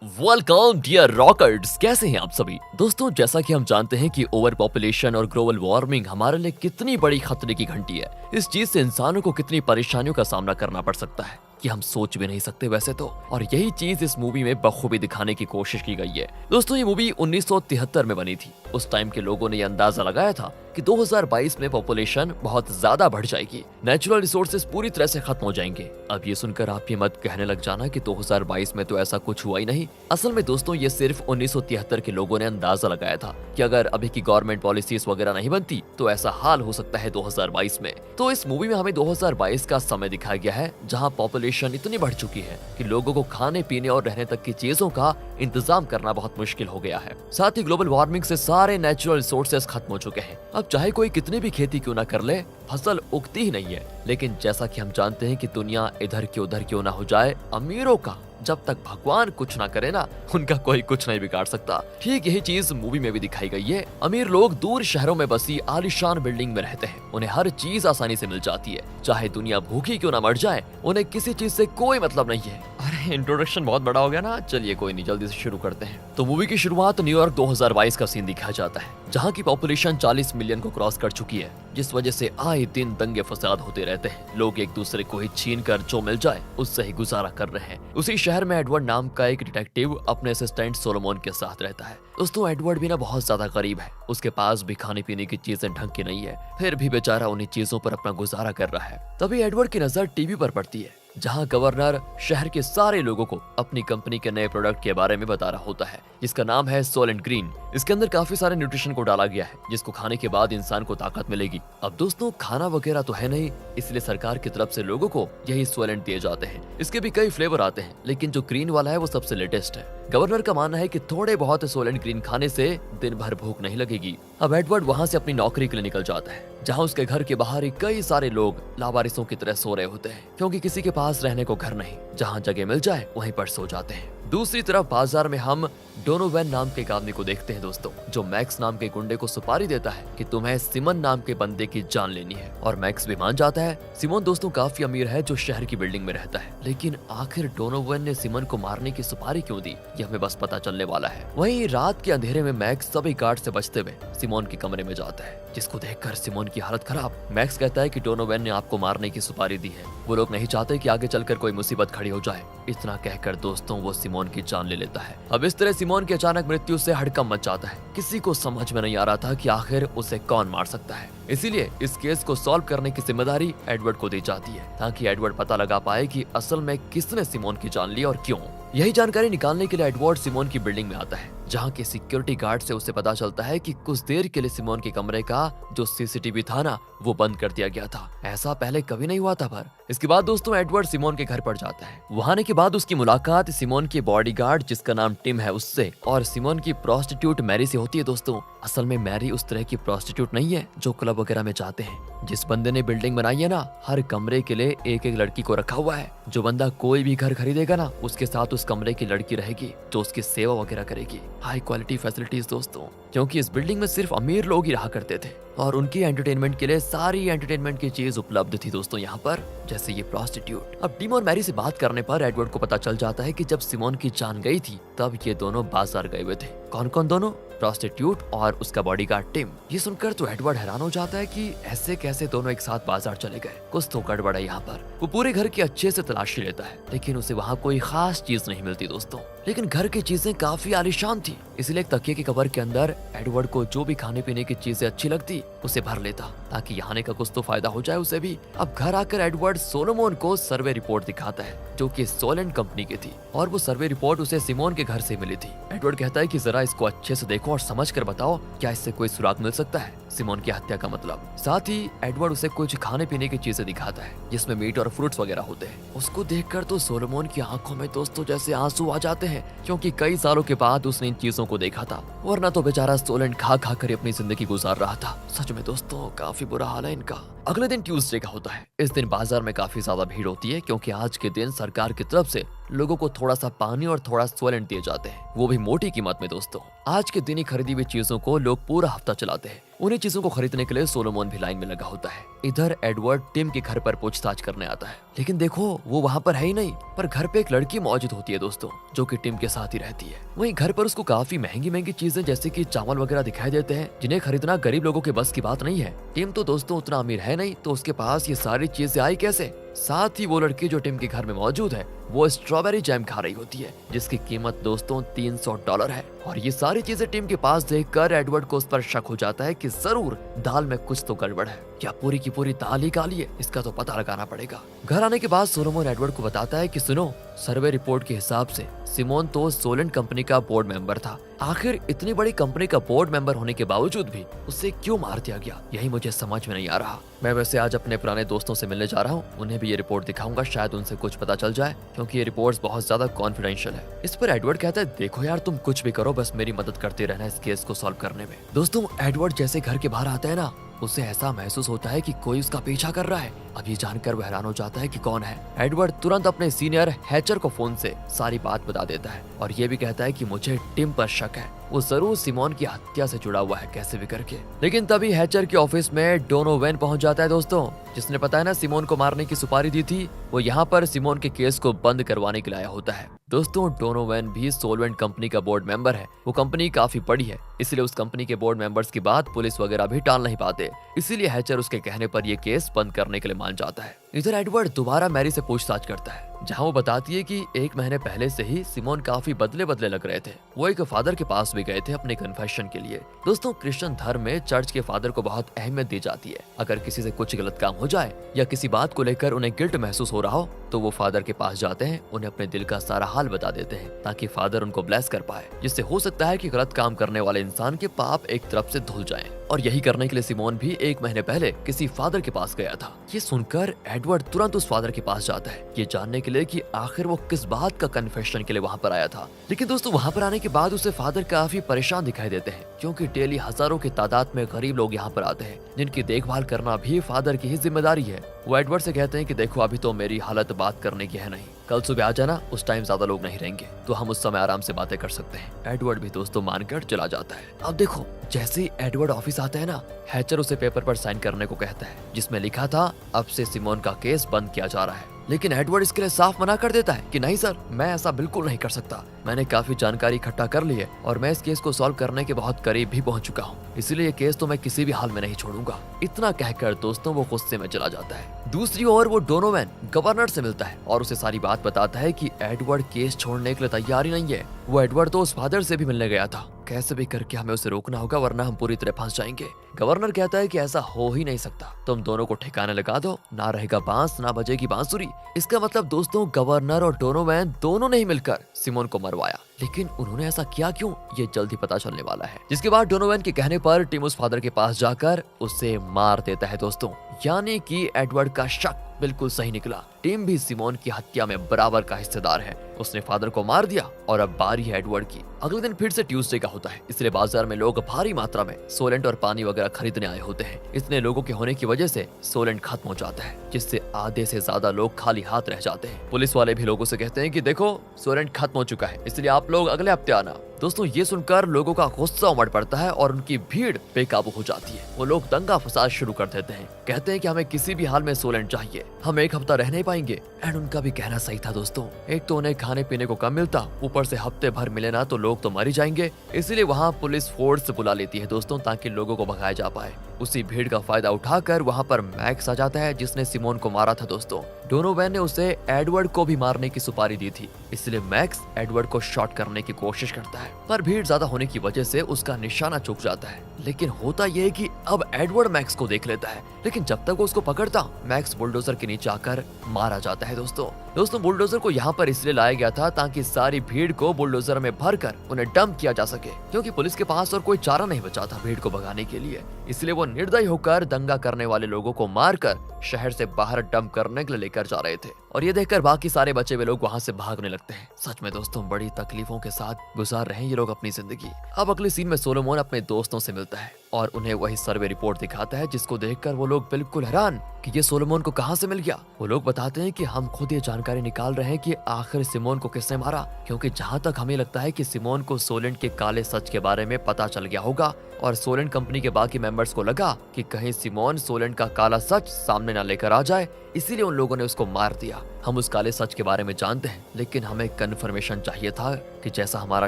Welcome dear rockers, कैसे हैं आप सभी दोस्तों। जैसा कि हम जानते हैं कि ओवर पॉपुलेशन और ग्लोबल वार्मिंग हमारे लिए कितनी बड़ी खतरे की घंटी है। इस चीज से इंसानों को कितनी परेशानियों का सामना करना पड़ सकता है कि हम सोच भी नहीं सकते वैसे तो। और यही चीज इस मूवी में बखूबी दिखाने की कोशिश की गई है। दोस्तों ये मूवी 1973 में बनी थी। उस टाइम के लोगों ने यह अंदाजा लगाया था कि 2022 में पॉपुलेशन बहुत ज्यादा बढ़ जाएगी, नेचुरल रिसोर्सेज पूरी तरह से खत्म हो जाएंगे। अब ये सुनकर आप ये मत कहने लग जाना कि 2022 में तो ऐसा कुछ हुआ ही नहीं। असल में दोस्तों ये सिर्फ 1973 के लोगों ने अंदाजा लगाया था कि अगर अभी की गवर्नमेंट पॉलिसीज वगैरह नहीं बनती तो ऐसा हाल हो सकता है 2022 में। तो इस मूवी में हमें 2022 का समय दिखाया गया है जहाँ पॉपुलेशन इतनी बढ़ चुकी है कि लोगों को खाने पीने और रहने तक की चीजों का इंतजाम करना बहुत मुश्किल हो गया है। साथ ही ग्लोबल वार्मिंग से सारे नेचुरल रिसोर्सेज खत्म हो चुके हैं। अब चाहे कोई कितनी भी खेती क्यों ना कर ले, फसल उगती ही नहीं है। लेकिन जैसा कि हम जानते हैं कि दुनिया इधर की उधर क्यों ना हो जाए, अमीरों का जब तक भगवान कुछ ना करे ना, उनका कोई कुछ नहीं बिगाड़ सकता। ठीक यही चीज मूवी में भी दिखाई गई है। अमीर लोग दूर शहरों में बसी आलीशान बिल्डिंग में रहते हैं। उन्हें हर चीज आसानी से मिल जाती है। चाहे दुनिया भूखी क्यों ना मर जाए, उन्हें किसी चीज से कोई मतलब नहीं है। अरे इंट्रोडक्शन बहुत बड़ा हो गया ना, चलिए कोई नहीं, जल्दी से शुरू करते हैं। तो मूवी की शुरुआत न्यूयॉर्क 2022 का सीन दिखाया जाता है, जहाँ की पॉपुलेशन 40 मिलियन को क्रॉस कर चुकी है, जिस वजह से आए दिन दंगे फसाद होते रहते हैं। लोग एक दूसरे को ही छीन कर जो मिल जाए उससे ही गुजारा कर रहे हैं। उसी शहर में एडवर्ड नाम का एक डिटेक्टिव अपने असिस्टेंट सोलोमोन के साथ रहता है। दोस्तों एडवर्ड भी ना बहुत ज्यादा गरीब है। उसके पास भी खाने पीने की चीजें ढंग की नहीं है, फिर भी बेचारा उन्हीं चीजों पर अपना गुजारा कर रहा है। तभी एडवर्ड की नजर टीवी पर पड़ती है, जहां गवर्नर शहर के सारे लोगों को अपनी कंपनी के नए प्रोडक्ट के बारे में बता रहा होता है, जिसका नाम है सोलेंट ग्रीन। इसके अंदर काफी सारे न्यूट्रिशन को डाला गया है, जिसको खाने के बाद इंसान को ताकत मिलेगी। अब दोस्तों खाना वगैरह तो है नहीं, इसलिए सरकार की तरफ से लोगों को यही सोलेंट दिए जाते हैं। इसके भी कई फ्लेवर आते हैं, लेकिन जो ग्रीन वाला है वो सबसे लेटेस्ट है। गवर्नर का मानना है कि थोड़े बहुत सोलेंट ग्रीन खाने से दिन भर भूख नहीं लगेगी। अब एडवर्ड वहाँ से अपनी नौकरी के लिए निकल जाता है, जहाँ उसके घर के बाहर ही कई सारे लोग लावारिसों की तरह सो रहे होते हैं, क्योंकि किसी के पास रहने को घर नहीं। जहाँ जगह मिल जाए वहीं पर सो जाते हैं। दूसरी तरफ बाजार में हम डोनोवन नाम के एक आदमी को देखते हैं दोस्तों, जो मैक्स नाम के गुंडे को सुपारी देता है कि तुम्हें सिमन नाम के बंदे की जान लेनी है, और मैक्स भी मान जाता है। सिमोन दोस्तों काफी अमीर है, जो शहर की बिल्डिंग में रहता है। लेकिन आखिर डोनोवन ने सिमन को मारने की सुपारी क्यों दी, ये हमें बस पता चलने वाला है। वहीं रात के अंधेरे में मैक्स सभी गार्ड से बचते हुए सिमोन के कमरे में जाता है, जिसको देखकर सिमोन की हालत खराब। मैक्स कहता है कि डोनोवन ने आपको मारने की सुपारी दी है, वो लोग नहीं चाहते कि आगे चलकर कोई मुसीबत खड़ी हो जाए। इतना कहकर दोस्तों वो सिमोन की जान ले लेता है। अब इस तरह सिमोन की अचानक मृत्यु से हड़कंप मच जाता है। किसी को समझ में नहीं आ रहा था कि आखिर उसे कौन मार सकता है। इसीलिए इस केस को सॉल्व करने की जिम्मेदारी एडवर्ड को दी जाती है, ताकि एडवर्ड पता लगा पाए कि असल में किसने सिमोन की जान ली और क्यों। यही जानकारी निकालने के लिए एडवर्ड सिमोन की बिल्डिंग में आता है, जहाँ के सिक्योरिटी गार्ड से उसे पता चलता है कि कुछ देर के लिए सिमोन के कमरे का जो सीसीटीवी था ना, वो बंद कर दिया गया था। ऐसा पहले कभी नहीं हुआ था। पर इसके बाद दोस्तों एडवर्ड सिमोन के घर पर जाता है। वहां आने के बाद उसकी मुलाकात सिमोन के बॉडीगार्ड, जिसका नाम टिम है, उससे और सिमोन की प्रोस्टिट्यूट मैरी से होती है। दोस्तों असल में मैरी उस तरह की प्रोस्टिट्यूट नहीं है जो क्लब वगैरह में जाते हैं। जिस बंदे ने बिल्डिंग बनाई है ना, हर कमरे के लिए एक एक लड़की को रखा हुआ है। जो बंदा कोई भी घर खरीदेगा ना, उसके साथ उस कमरे की लड़की रहेगी जो उसकी सेवा वगैरह करेगी। हाई क्वालिटी फैसिलिटीज दोस्तों, क्योंकि इस बिल्डिंग में सिर्फ अमीर लोग ही रहा करते थे और उनकी एंटरटेनमेंट के लिए सारी एंटरटेनमेंट की चीज उपलब्ध थी दोस्तों यहाँ पर, जैसे ये प्रोस्टिट्यूट। अब टिम और मैरी से बात करने पर एडवर्ड को पता चल जाता है कि जब सिमोन की जान गई थी तब ये दोनों बाजार गए हुए थे। कौन कौन दोनों? प्रोस्टिट्यूट और उसका बॉडीगार्ड टिम। ये सुनकर तो एडवर्ड हैरान हो जाता है कि ऐसे कैसे दोनों एक साथ बाजार चले गए, कुछ तो गड़बड़ है यहाँ पर। वो पूरे घर की अच्छे से तलाशी लेता है, लेकिन उसे वहाँ कोई खास चीज नहीं मिलती दोस्तों। लेकिन घर की चीजें काफी आलीशान थी, इसलिए एक तकिए के कवर के अंदर एडवर्ड को जो भी खाने पीने की चीजें अच्छी लगती उसे भर लेता, ताकि यहाँ आने का कुछ तो फायदा हो जाए उसे भी। अब घर आकर एडवर्ड सोलोमोन को सर्वे रिपोर्ट दिखाता है, जो कि सोलेंट कंपनी की थी, और वो सर्वे रिपोर्ट उसे सिमोन के घर से मिली थी। एडवर्ड कहता है कि जरा इसको अच्छे से देखो और समझ कर बताओ, क्या इससे कोई सुराग मिल सकता है सिमोन की हत्या का मतलब। साथ ही एडवर्ड उसे कुछ खाने पीने की चीजें दिखाता है, जिसमें मीट और फ्रूट्स वगैरह होते हैं। उसको देखकर तो सोलोमोन की आंखों में दोस्तों जैसे आंसू आ जाते हैं, क्योंकि कई सालों के बाद उसने इन चीजों को देखा था, वरना तो बेचारा सोलेंट खा खा कर अपनी जिंदगी गुजार रहा था। सच में दोस्तों काफी बुरा हाल है इनका। अगले दिन ट्यूसडे का होता है। इस दिन बाजार में काफी ज्यादा भीड़ होती है, क्योंकि आज के दिन सरकार की तरफ से लोगों को थोड़ा सा पानी और थोड़ा सोलेंट दिए जाते हैं, वो भी मोटी कीमत में दोस्तों। आज के दिन ही खरीदी हुई चीजों को लोग पूरा हफ्ता चलाते हैं। उन्हीं चीजों को खरीदने के लिए सोलोमन भी लाइन में लगा होता है। इधर एडवर्ड टिम के घर पर पूछताछ करने आता है, लेकिन देखो वो वहाँ पर है ही नहीं, पर घर पे एक लड़की मौजूद होती है दोस्तों, जो कि टिम के साथ ही रहती है। वहीं घर पर उसको काफी महंगी महंगी चीजें जैसे कि चावल वगैरह दिखाई देते हैं, जिन्हें खरीदना गरीब लोगों के बस की बात नहीं है। टिम तो दोस्तों उतना अमीर है नहीं, तो उसके पास ये सारी चीजें आई कैसे? साथ ही वो लड़की जो टिम के घर में मौजूद है, वो स्ट्रॉबेरी जैम खा रही होती है, जिसकी कीमत दोस्तों $300 है। और ये सारी चीजें टिम के पास देखकर एडवर्ड को उस पर शक हो जाता है कि जरूर दाल में कुछ तो गड़बड़ है, क्या पूरी की पूरी दाल ही काली है? इसका तो पता लगाना पड़ेगा। घर आने के बाद सोलोमन एडवर्ड को बताता है कि सुनो, सर्वे रिपोर्ट के हिसाब से सिमोन तो सोलेंट कंपनी का बोर्ड मेंबर था। आखिर इतनी बड़ी कंपनी का बोर्ड मेंबर होने के बावजूद भी उसे क्यों मार दिया गया, यही मुझे समझ में नहीं आ रहा। मैं वैसे आज अपने पुराने दोस्तों से मिलने जा रहा हूँ, उन्हें भी ये रिपोर्ट दिखाऊंगा, शायद उनसे कुछ पता चल जाए, क्योंकि ये रिपोर्ट्स बहुत ज्यादा कॉन्फिडेंशियल है। इस पर एडवर्ड कहता है, देखो यार तुम कुछ भी करो, बस मेरी मदद करते रहना इस केस को सॉल्व करने में। दोस्तों एडवर्ड जैसे घर के बाहर आता है ना, उसे ऐसा महसूस होता है कि कोई उसका पीछा कर रहा है। अब ये जानकर वह हैरान हो जाता है कि कौन है। एडवर्ड तुरंत अपने सीनियर हैचर को फोन से सारी बात बता देता है और ये भी कहता है कि मुझे टिम पर शक है, वो जरूर सिमोन की हत्या से जुड़ा हुआ है कैसे भी करके। लेकिन तभी हैचर के ऑफिस में डोनोवेन पहुंच जाता है दोस्तों, जिसने पता है ना सिमोन को मारने की सुपारी दी थी। वो यहाँ पर सिमोन के केस को बंद करवाने के लिए आया होता है। दोस्तों डोनोवेन भी सोलवेंट कंपनी का बोर्ड मेंबर है। वो कंपनी काफी बड़ी है, इसलिए उस कंपनी के बोर्ड मेंबर्स की बात पुलिस वगैरह भी टाल नहीं पाते, इसीलिए हैचर उसके कहने पर ये केस बंद करने के लिए मान जाता है। इधर एडवर्ड दोबारा मैरी से पूछताछ करता है, जहां वो बताती है कि 1 महीने पहले से ही सिमोन काफी बदले बदले लग रहे थे। वो एक फादर के पास भी गए थे अपने कन्फेशन के लिए। दोस्तों क्रिश्चियन धर्म में चर्च के फादर को बहुत अहमियत दी जाती है। अगर किसी से कुछ गलत काम हो जाए या किसी बात को लेकर उन्हें गिल्ट महसूस हो रहा हो, तो वो फादर के पास जाते हैं, उन्हें अपने दिल का सारा हाल बता देते हैं, ताकि फादर उनको ब्लेस कर पाए, जिससे हो सकता है कि गलत काम करने वाले इंसान के पाप एक तरफ से धुल जाएं। और यही करने के लिए सिमोन भी 1 महीने पहले किसी फादर के पास गया था। ये सुनकर एडवर्ड तुरंत उस फादर के पास जाता है, ये जानने के लिए कि आखिर वो किस बात का कन्फेशन के लिए वहाँ पर आया था। लेकिन दोस्तों वहाँ पर आने के बाद उसे फादर काफी परेशान दिखाई देते हैं, क्योंकि डेली हजारों की तादाद में गरीब लोग यहाँ पर आते हैं, जिनकी देखभाल करना भी फादर की ही जिम्मेदारी है। वो एडवर्ड से कहते हैं कि देखो अभी तो मेरी हालत बात करने की है नहीं, कल सुबह आ जाना, उस टाइम ज्यादा लोग नहीं रहेंगे, तो हम उस समय आराम से बातें कर सकते हैं। एडवर्ड भी दोस्तों मानकर चला जाता है। अब देखो जैसे ही एडवर्ड ऑफिस आता है ना, हैचर उसे पेपर पर साइन करने को कहता है, जिसमें लिखा था अब से सिमोन का केस बंद किया जा रहा है। लेकिन एडवर्ड इसके लिए साफ मना कर देता है कि नहीं सर, मैं ऐसा बिल्कुल नहीं कर सकता। मैंने काफी जानकारी इकट्ठा कर ली है और मैं इस केस को सॉल्व करने के बहुत करीब भी पहुंच चुका हूँ, इसलिए ये केस तो मैं किसी भी हाल में नहीं छोड़ूंगा। इतना कहकर दोस्तों वो गुस्से में चला जाता है। दूसरी ओर वो डोनोवेन गवर्नर से मिलता है और उसे सारी बात बताता है कि एडवर्ड केस छोड़ने के लिए तैयार ही नहीं है। वो एडवर्ड तो उस फादर से भी मिलने गया था, कैसे भी करके हमें उसे रोकना होगा, वरना हम पूरी तरह फंस जाएंगे। गवर्नर कहता है कि ऐसा हो ही नहीं सकता, तुम दोनों को ठिकाने लगा दो, ना रहेगा बांस ना बजेगी बांसुरी। इसका मतलब दोस्तों गवर्नर और डोनोवेन दोनों ने ही मिलकर सिमोन को मरवाया। लेकिन उन्होंने ऐसा किया क्यों, ये जल्द ही पता चलने वाला है। जिसके बाद डोनोवेन के कहने पर टिम उस फादर के पास जाकर उसे मार देता है दोस्तों, यानी कि एडवर्ड का शक बिल्कुल सही निकला। टिम भी सिमोन की हत्या में बराबर का हिस्सेदार है। उसने फादर को मार दिया और अब बारी है एडवर्ड की। अगले दिन फिर से ट्यूसडे का होता है, इसलिए बाजार में लोग भारी मात्रा में सोलेंट और पानी वगैरह खरीदने आए होते हैं। इतने लोगों के होने की वजह से सोलेंट खत्म हो जाता है, जिससे आधे से ज्यादा लोग खाली हाथ रह जाते हैं। पुलिस वाले भी लोगों से कहते हैं कि देखो सोलेंट खत्म हो चुका है, इसलिए आप लोग अगले हफ्ते आना। दोस्तों ये सुनकर लोगों का गुस्सा उमड़ पड़ता है और उनकी भीड़ बेकाबू हो जाती है। वो लोग दंगा फसाद शुरू कर देते हैं, कहते हैं कि हमें किसी भी हाल में सोलेंट चाहिए, हम 1 हफ्ता रह नहीं पाएंगे। एंड उनका भी कहना सही था दोस्तों, एक तो उन्हें खाने पीने को कम मिलता, ऊपर से हफ्ते भर मिले ना तो लोग तो मर ही जाएंगे। इसीलिए वहाँ पुलिस फोर्स बुला लेती है दोस्तों, ताकि लोगों को भगाया जा पाए। उसी भीड़ का फायदा उठाकर वहाँ पर मैक्स आ जाता है, जिसने सिमोन को मारा था दोस्तों। डोनोवेन ने उसे एडवर्ड को भी मारने की सुपारी दी थी, इसलिए मैक्स एडवर्ड को शॉट करने की कोशिश करता है, पर भीड़ ज्यादा होने की वजह से उसका निशाना चूक जाता है। लेकिन होता यह है कि अब एडवर्ड मैक्स को देख लेता है, लेकिन जब तक वो उसको पकड़ता, मैक्स बुलडोजर के नीचे आकर मारा जाता है दोस्तों बुलडोजर को यहाँ पर इसलिए लाया गया था ताकि सारी भीड़ को बुलडोजर में भरकर उन्हें डंप किया जा सके, क्योंकि पुलिस के पास और कोई चारा नहीं बचा था भीड़ को भगाने के लिए। इसलिए वो निर्दयी होकर दंगा करने वाले लोगों को मारकर शहर से बाहर डंप करने के लिए लेकर जा रहे थे। और ये देखकर बाकी सारे बचे हुए लोग वहाँ से भागने लगते हैं। सच में दोस्तों बड़ी तकलीफों के साथ गुजार रहे हैं ये लोग अपनी जिंदगी। अब अगले सीन में सोलोमन अपने दोस्तों से मिलता है और उन्हें वही सर्वे रिपोर्ट दिखाता है, जिसको देखकर वो लोग बिल्कुल हैरान कि ये सोलोमन को कहाँ से मिल गया। वो लोग बताते हैं कि हम खुद ये जानकारी निकाल रहे हैं कि आखिर सिमोन को किसने मारा, क्योंकि जहाँ तक हमें लगता है कि सिमोन को सोलेंट के काले सच के बारे में पता चल गया होगा और सोलेंट कंपनी के बाकी मेंबर्स को लगा कि कहीं सिमोन सोलेंट का काला सच सामने ना लेकर आ जाए, इसीलिए उन लोगों ने उसको मार दिया। हम उस काले सच के बारे में जानते हैं, लेकिन हमें कंफर्मेशन चाहिए था कि जैसा हमारा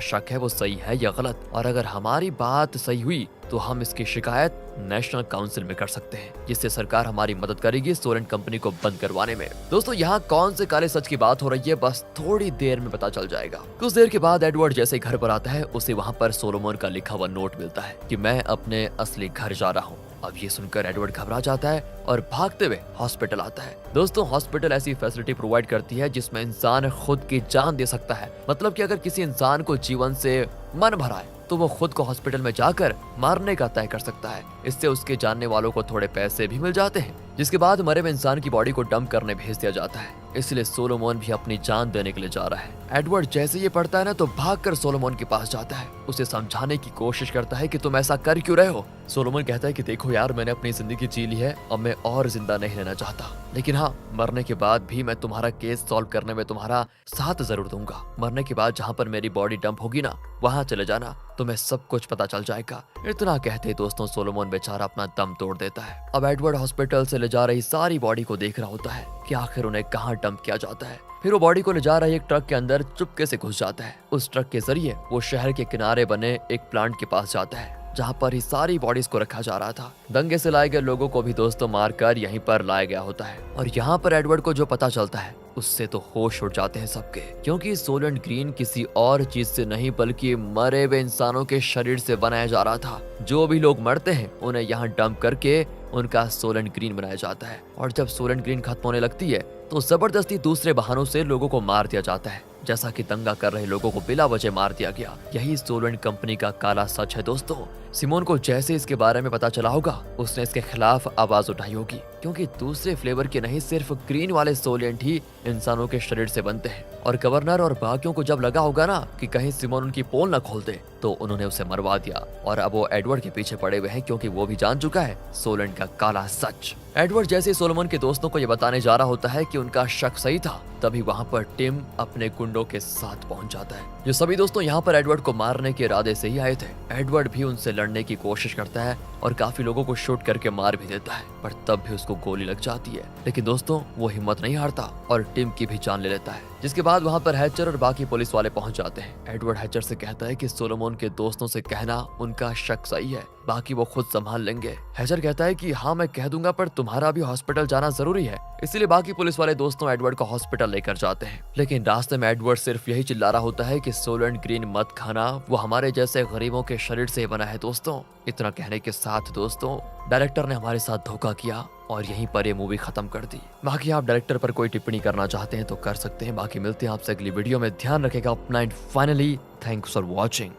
शक है वो सही है या गलत, और अगर हमारी बात सही हुई तो हम इसकी शिकायत नेशनल काउंसिल में कर सकते हैं, जिससे सरकार हमारी मदद करेगी सोलेंट कंपनी को बंद करवाने में। दोस्तों यहाँ कौन से काले सच की बात हो रही है बस थोड़ी देर में पता चल जाएगा। कुछ देर के बाद एडवर्ड जैसे घर पर आता है, उसे वहाँ पर सोलोमन का लिखा हुआ नोट मिलता है कि मैं अपने असली घर जा रहा हूँ। अब ये सुनकर एडवर्ड घबरा जाता है और भागते हुए हॉस्पिटल आता है। दोस्तों हॉस्पिटल ऐसी फैसिलिटी प्रोवाइड करती है जिसमें इंसान खुद की जान दे सकता है। मतलब कि अगर किसी इंसान को जीवन से मन भरा है तो वो खुद को हॉस्पिटल में जाकर मारने का तय कर सकता है। इससे उसके जानने वालों को थोड़े पैसे भी मिल जाते हैं, जिसके बाद मरे हुए इंसान की बॉडी को डंप करने भेज दिया जाता है। इसलिए सोलोमन भी अपनी जान देने के लिए जा रहा है। एडवर्ड जैसे ये पढ़ता है ना तो भागकर सोलोमन के पास जाता है, उसे समझाने की कोशिश करता है कि तुम ऐसा कर क्यों रहे हो। सोलोमन कहता है कि देखो यार, मैंने अपनी जिंदगी जी ली है, अब मैं और जिंदा नहीं रहना चाहता, लेकिन हाँ मरने के बाद भी मैं तुम्हारा केस सॉल्व करने में तुम्हारा साथ जरूर दूंगा। मरने के बाद जहाँ पर मेरी बॉडी डंप होगी ना वहाँ चले जाना, तुम्हें सब कुछ पता चल जाएगा। इतना कहते दोस्तों सोलोमन बेचारा अपना दम तोड़ देता है। अब एडवर्ड हॉस्पिटल से ले जा रही सारी बॉडी को देख रहा होता है कि आखिर उन्हें कहाँ डंप किया जाता है। फिर वो बॉडी को ले जा रही एक ट्रक के अंदर चुपके से घुस जाता है। उस ट्रक के जरिए वो शहर के किनारे बने एक प्लांट के पास जाता है जहाँ पर ही सारी बॉडीज को रखा जा रहा था। दंगे से लाए गए लोगों को भी दोस्तों मारकर यहीं पर लाया गया होता है। और यहाँ पर एडवर्ड को जो पता चलता है उससे तो होश उड़ जाते हैं सबके, क्योंकि सोलेंट ग्रीन किसी और चीज से नहीं बल्कि मरे हुए इंसानों के शरीर से बनाया जा रहा था। जो भी लोग मरते हैं उन्हें यहाँ डंप करके उनका सोलेंट ग्रीन बनाया जाता है, और जब सोलेंट ग्रीन खत्म होने लगती है तो जबरदस्ती दूसरे बहानों से लोगों को मार दिया जाता है, जैसा कि दंगा कर रहे लोगों को बिला वजह मार दिया गया। यही सोलेंट कंपनी का काला सच है दोस्तों। सिमोन को जैसे इसके बारे में पता चला होगा उसने इसके खिलाफ आवाज उठाई होगी, क्योंकि दूसरे फ्लेवर के नहीं सिर्फ ग्रीन वाले सोलेंट ही इंसानों के शरीर से बनते हैं। और गवर्नर और बाकियों को जब लगा होगा ना कि कहीं सिमोन उनकी पोल न खोल दे तो उन्होंने उसे मरवा दिया, और अब वो एडवर्ड के पीछे पड़े हुए हैं क्योंकि वो भी जान चुका है सोलेंट का काला सच। एडवर्ड जैसे सोलोमन के दोस्तों को ये बताने जा रहा होता है कि उनका शक सही था, तभी वहाँ पर टिम अपने गुंडों के साथ पहुंच जाता है। जो सभी दोस्तों यहाँ पर एडवर्ड को मारने के इरादे से ही आए थे। एडवर्ड भी उनसे लड़ने की कोशिश करता है और काफी लोगों को शूट करके मार भी देता है, पर तब भी उसको गोली लग जाती है। लेकिन दोस्तों वो हिम्मत नहीं हारता और टिम की भी जान ले लेता है, जिसके बाद वहाँ पर हैचर और बाकी पुलिस वाले पहुंच जाते हैं। एडवर्ड हैचर से कहता है कि सोलोमन के दोस्तों से कहना उनका शक सही है, बाकी वो खुद संभाल लेंगे। हैचर कहता है कि हाँ मैं कह दूंगा, पर तुम्हारा भी हॉस्पिटल जाना जरूरी है। इसीलिए बाकी पुलिस वाले दोस्तों एडवर्ड को हॉस्पिटल लेकर जाते हैं। लेकिन रास्ते में एडवर्ड सिर्फ यही चिल्ला रहा होता है कि सोलेंट ग्रीन मत खाना, वो हमारे जैसे गरीबों के शरीर से बना है दोस्तों। इतना कहने के साथ दोस्तों डायरेक्टर ने हमारे साथ धोखा किया और यहीं पर ये मूवी खत्म कर दी। बाकी आप डायरेक्टर पर कोई टिप्पणी करना चाहते हैं तो कर सकते हैं। बाकी मिलते हैं आपसे अगली वीडियो में। ध्यान रखेगा अपना। And finally thanks for watching.